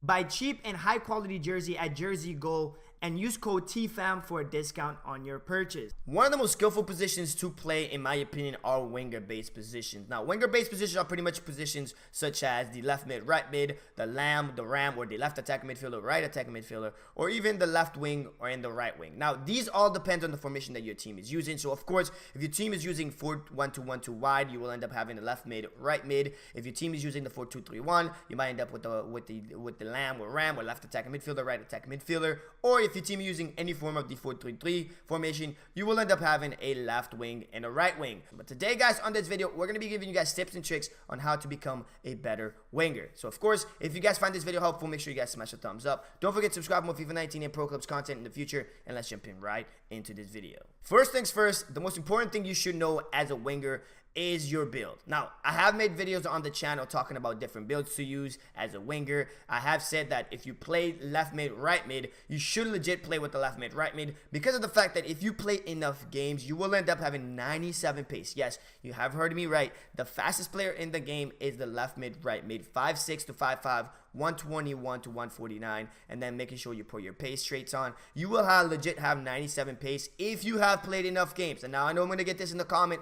Buy cheap and high quality jersey at Jersey Go and use code TFAM for a discount on your purchase. One of the most skillful positions to play, in my opinion, are winger-based positions. Now, winger-based positions are pretty much positions such as the left mid, right mid, the ram, or the left attacking midfielder, right attacking midfielder, or even the left wing or in the right wing. Now, these all depend on the formation that your team is using. So, of course, if your team is using 4-1-2-1-2 wide, you will end up having the left mid, right mid. If your team is using the 4-2-3-1, you might end up with the ram, or left attacking midfielder, right attacking midfielder, or if your team is using any form of the 4-3-3 formation, you will end up having a left wing and a right wing. But today, guys, on this video, we're going to be giving you guys tips and tricks on how to become a better winger. So, of course, if you guys find this video helpful, make sure you guys smash a thumbs up. Don't forget to subscribe for more FIFA 19 and Pro Clubs content in the future, and let's jump in right into this video. First things first, the most important thing you should know as a winger is your build. Now, I have made videos on the channel talking about different builds to use as a winger. I have said that if you play left mid, right mid, you should legit play with the left mid, right mid, because of the fact that if you play enough games, you will end up having 97 pace. Yes, you have heard me right. The fastest player in the game is the left mid, right mid, 5'6" to 5'5", 121 to 149, and then making sure you put your pace traits on. You will legit have 97 pace if you have played enough games. And now I know I'm going to get this in the comment.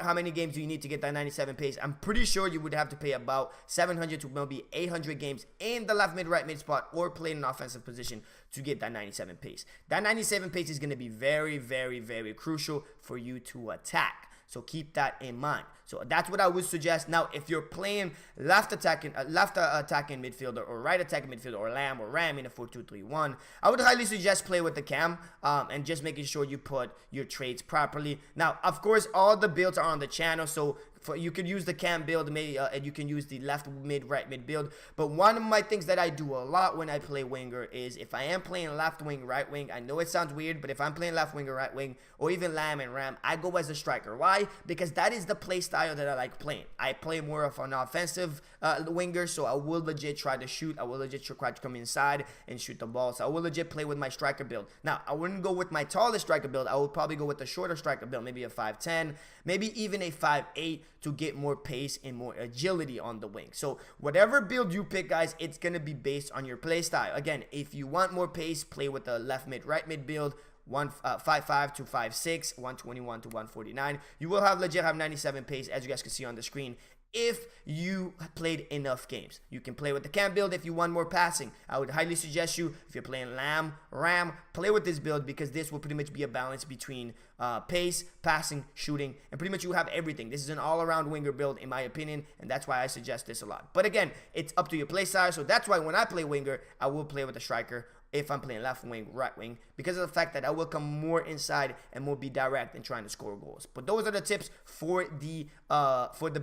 How many games do you need to get that 97 pace? I'm pretty sure you would have to play about 700 to maybe 800 games in the left mid, right mid spot, or play in an offensive position to get that 97 pace. That 97 pace is going to be very, very, very crucial for you to attack. So keep that in mind. So that's what I would suggest. Now, if you're playing left attacking midfielder or right attacking midfielder or ram in a 4-2-3-1, I would highly suggest play with the cam and just making sure you put your traits properly. Now, of course, all the builds are on the channel, so you could use the cam build, maybe, and you can use the left mid, right mid build. But one of my things that I do a lot when I play winger is if I am playing left wing, right wing, I know it sounds weird, but if I'm playing left wing or right wing, or even lamb and ram, I go as a striker. Why? Because that is the play style that I like playing. I play more of an offensive winger, so I will legit try to shoot. I will legit try to come inside and shoot the ball. So I will legit play with my striker build. Now, I wouldn't go with my tallest striker build. I would probably go with the shorter striker build, maybe a 5'10", maybe even a 5'8", to get more pace and more agility on the wing. So whatever build you pick, guys, it's going to be based on your play style. Again, if you want more pace, play with the left mid, right mid build, 5'5" to 5'6", 121 to 149. You will legit have 97 pace, as you guys can see on the screen, if you played enough games. You can play with the cam build if you want more passing. I would highly suggest you, if you're playing ram, play with this build, because this will pretty much be a balance between pace, passing, shooting, and pretty much you have everything. This is an all-around winger build, in my opinion, and that's why I suggest this a lot. But again, it's up to your play style, so that's why when I play winger, I will play with a striker if I'm playing left wing, right wing, because of the fact that I will come more inside and more be direct in trying to score goals. But those are the tips for the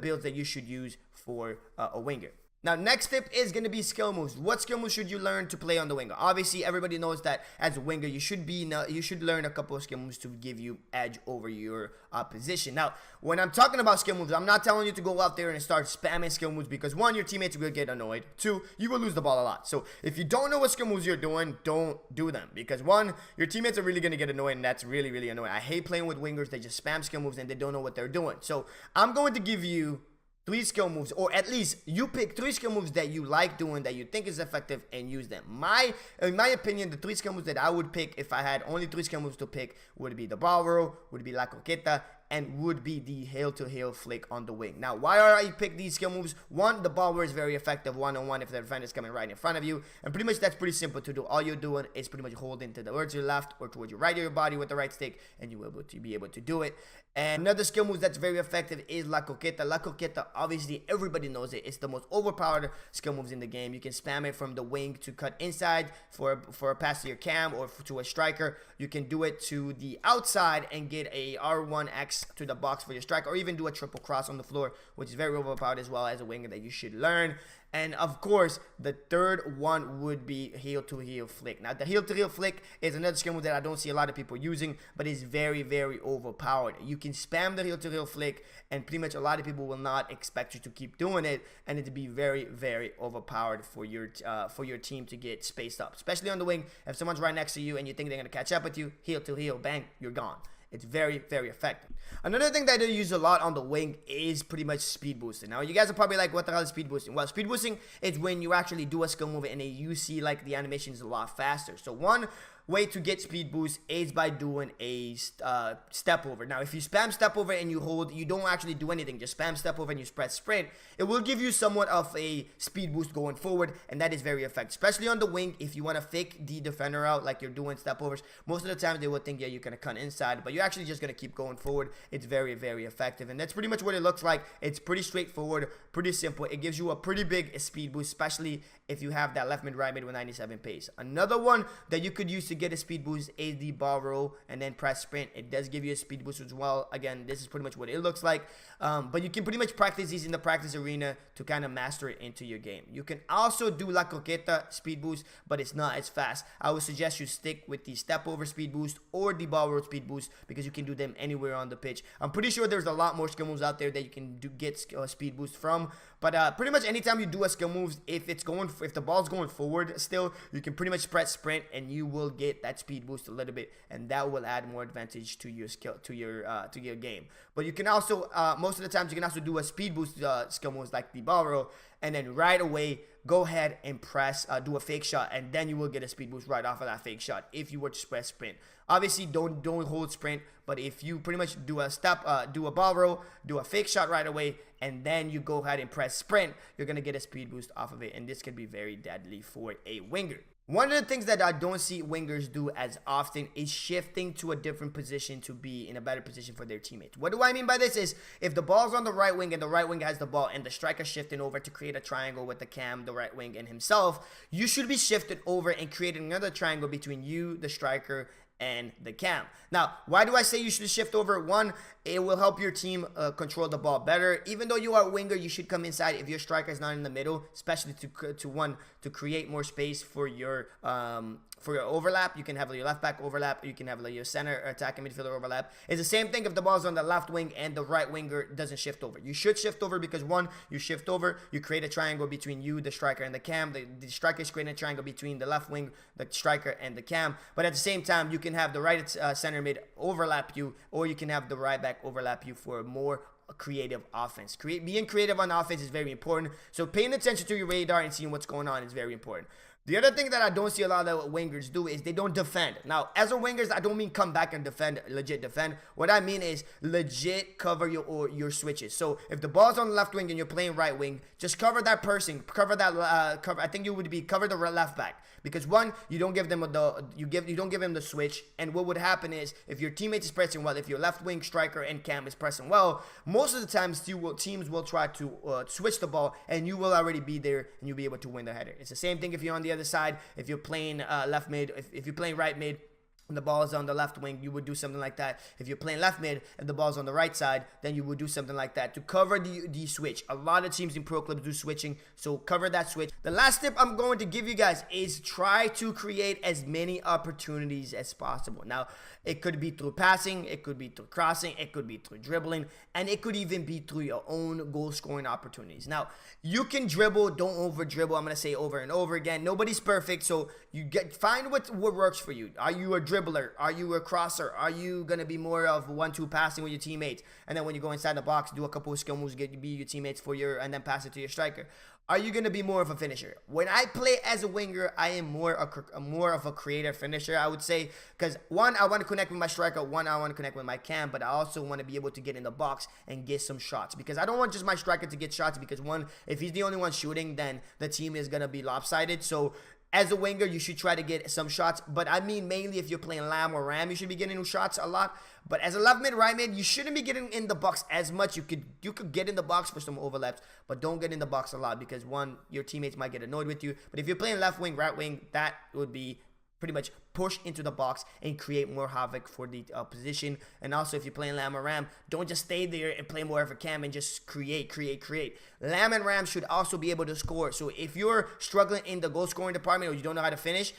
builds that you should use for a winger. Now, next tip is going to be skill moves. What skill moves should you learn to play on the winger? Obviously, everybody knows that as a winger, you should learn a couple of skill moves to give you edge over your position. Now, when I'm talking about skill moves, I'm not telling you to go out there and start spamming skill moves, because one, your teammates will get annoyed. Two, you will lose the ball a lot. So if you don't know what skill moves you're doing, don't do them, because one, your teammates are really going to get annoyed, and that's really, really annoying. I hate playing with wingers. They just spam skill moves and they don't know what they're doing. So I'm going to give you 3 skill moves, or at least you pick 3 skill moves that you like doing, that you think is effective, and use them. In my opinion, the 3 skill moves that I would pick if I had only 3 skill moves to pick would be the ball roll, would be la coqueta, and would be the heel-to-heel flick on the wing. Now, why are I pick these skill moves? One, the ball roll is very effective one-on-one if the defender is coming right in front of you, and pretty much that's pretty simple to do. All you're doing is pretty much holding towards your left or towards your right of your body with the right stick, and you will be able to do it. And another skill move that's very effective is La Coqueta. La Coqueta, obviously, everybody knows it. It's the most overpowered skill moves in the game. You can spam it from the wing to cut inside for a pass to your cam or to a striker. You can do it to the outside and get a R1X to the box for your striker, or even do a triple cross on the floor, which is very overpowered as well as a winger that you should learn. And of course, the third one would be heel-to-heel flick. Now, the heel-to-heel flick is another skill move that I don't see a lot of people using, but is very, very overpowered. You can spam the heel-to-heel flick, and pretty much a lot of people will not expect you to keep doing it, and it'd be very, very overpowered for your team to get spaced up, especially on the wing. If someone's right next to you and you think they're gonna catch up with you, heel-to-heel, bang, you're gone. It's very, very effective. Another thing that I use a lot on the wing is pretty much speed boosting. Now, you guys are probably like, what the hell is speed boosting? Well, speed boosting is when you actually do a skill move and you see like the animation is a lot faster. So one way to get speed boost is by doing a step over. Now, if you spam step over and you hold, you don't actually do anything, just spam step over and you press sprint, it will give you somewhat of a speed boost going forward, and that is very effective, especially on the wing. If you want to fake the defender out like you're doing step overs, most of the time they will think, yeah, you're gonna cut inside, but you're actually just gonna keep going forward. It's very, very effective, and that's pretty much what it looks like. It's pretty straightforward, pretty simple. It gives you a pretty big speed boost, especially if you have that left mid, right mid with 97 pace. Another one that you could use to get a speed boost is the ball roll and then press sprint. It does give you a speed boost as well. Again, this is pretty much what it looks like. But you can pretty much practice these in the practice arena to kind of master it into your game. You can also do La Coqueta speed boost, but it's not as fast. I would suggest you stick with the step over speed boost or the ball roll speed boost because you can do them anywhere on the pitch. I'm pretty sure there's a lot more skill moves out there that you can get speed boost from. But pretty much anytime you do a skill move, if the ball's going forward still, you can pretty much press sprint and you will get that speed boost a little bit, and that will add more advantage to your skill, to your game. But you can also most of the times you can also do a speed boost skill moves like the ball roll, and then right away go ahead and press do a fake shot, and then you will get a speed boost right off of that fake shot if you were to press sprint. Obviously, don't hold sprint, but if you pretty much do a step, do a ball roll, do a fake shot right away, and then you go ahead and press sprint, you're gonna get a speed boost off of it, and this can be very deadly for a winger. One of the things that I don't see wingers do as often is shifting to a different position to be in a better position for their teammates. What do I mean by this is, if the ball's on the right wing and the right wing has the ball and the striker shifting over to create a triangle with the cam, the right wing, and himself, you should be shifted over and creating another triangle between you, the striker, and the cam. Now, why do I say you should shift over? One, it will help your team control the ball better. Even though you are a winger, you should come inside if your striker is not in the middle, especially to create more space for your overlap. You can have your left back overlap, or you can have your center attacking midfielder overlap. It's the same thing if the ball's on the left wing and the right winger doesn't shift over. You should shift over because one, you shift over, you create a triangle between you, the striker, and the cam. The striker is creating a triangle between the left wing, the striker, and the cam. But at the same time, you can have the right center mid overlap you, or you can have the right back overlap you for a more creative offense. Being creative on offense is very important. So paying attention to your radar and seeing what's going on is very important. The other thing that I don't see a lot of wingers do is they don't defend. Now, as a wingers, I don't mean come back and defend, legit defend. What I mean is legit cover your switches. So if the ball's on the left wing and you're playing right wing, just cover that person, cover that I think you would be cover the left back, because one, you don't give them you don't give him the switch, and what would happen is if your teammate is pressing well, if your left wing striker and cam is pressing well, most of the times teams will try to switch the ball, and you will already be there and you'll be able to win the header. It's the same thing if you're on the other side. If you're playing left mid, if you're playing right mid and the ball is on the left wing, you would do something like that. If you're playing left mid and the ball's on the right side, then you would do something like that to cover the switch. A lot of teams in pro clubs do switching, so cover that switch. The last tip I'm going to give you guys is try to create as many opportunities as possible. Now, it could be through passing, it could be through crossing, it could be through dribbling, and it could even be through your own goal scoring opportunities. Now, you can dribble, don't over dribble. I'm going to say over and over again. Nobody's perfect, so find what works for you. Are you a dribbler? Are you a crosser? Are you going to be more of 1-2 passing with your teammates? And then when you go inside the box, do a couple of skill moves, be your teammates and then pass it to your striker. Are you going to be more of a finisher? When I play as a winger, I am more of a creative finisher, I would say, because one, I want to connect with my striker, one, I want to connect with my cam, but I also want to be able to get in the box and get some shots, because I don't want just my striker to get shots, because one, if he's the only one shooting, then the team is going to be lopsided. So as a winger, you should try to get some shots, but I mean mainly if you're playing Lam or Ram, you should be getting shots a lot. But as a left mid, right mid, you shouldn't be getting in the box as much. You could get in the box for some overlaps, but don't get in the box a lot, because one, your teammates might get annoyed with you. But if you're playing left wing, right wing, that would be pretty much push into the box and create more havoc for the opposition. And also, if you're playing Lam or Ram, don't just stay there and play more of a cam and just create. Lam and Ram should also be able to score. So if you're struggling in the goal scoring department or you don't know how to finish,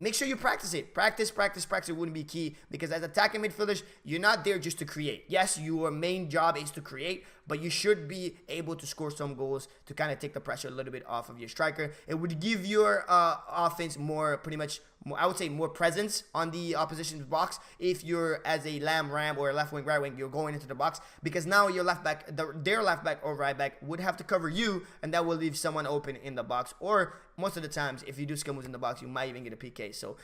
make sure you practice it. Practice wouldn't be key, because as attacking midfielders, you're not there just to create. Yes, your main job is to create, but you should be able to score some goals to kind of take the pressure a little bit off of your striker. It would give your offense pretty much I would say more presence on the opposition's box if you're as a ram or a left wing, right wing, you're going into the box, because now your left back, their left back or right back would have to cover you, and that will leave someone open in the box. Or most of the times, if you do skill moves in the box, you might even get a PK. So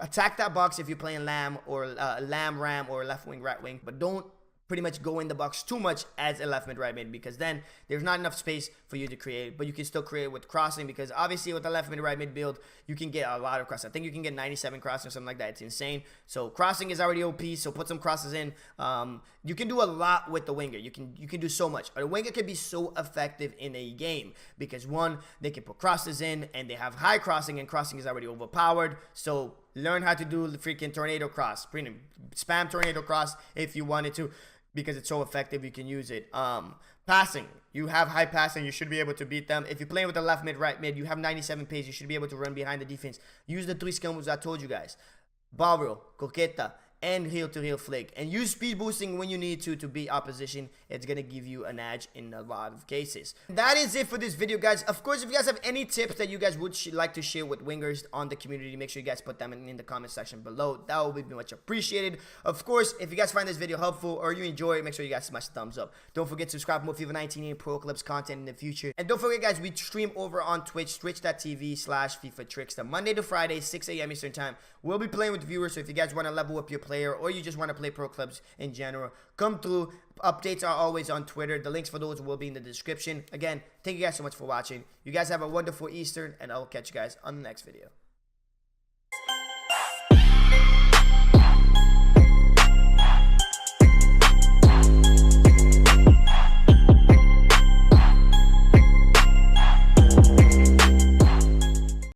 attack that box if you're playing ram or ram or left wing, right wing, but don't pretty much go in the box too much as a left mid, right mid, because then there's not enough space for you to create. But you can still create with crossing, because obviously with the left mid, right mid build, you can get a lot of crossing. I think you can get 97 crossing or something like that. It's insane. So crossing is already OP, so put some crosses in. You can do a lot with the winger. You can do so much. A winger can be so effective in a game because, one, they can put crosses in, and they have high crossing, and crossing is already overpowered. So learn how to do the freaking tornado cross. Spam tornado cross if you wanted to, because it's so effective. You can use it. Passing, you have high passing, you should be able to beat them. If you're playing with the left mid, right mid, you have 97 pace, you should be able to run behind the defense. Use the 3 skill moves I told you guys: ball roll, coqueta, and heel to heel flick. And use speed boosting when you need to beat opposition. It's gonna give you an edge in a lot of cases. That is it for this video, guys. Of course, if you guys have any tips that you guys would like to share with wingers on the community, make sure you guys put them in the comment section below. That will be much appreciated. Of course, if you guys find this video helpful or you enjoy it, make sure you guys smash the thumbs up. Don't forget to subscribe for more FIFA 19 Pro Clubs content in the future. And don't forget, guys, we stream over on Twitch, twitch.tv/FIFA Trickster, Monday to Friday, 6 a.m. Eastern time. We'll be playing with viewers, so if you guys want to level up your player or you just want to play pro clubs in general, come through. Updates are always on Twitter. The links for those will be in the description. Again, thank you guys so much for watching. You guys have a wonderful Easter, and I'll catch you guys on the next video.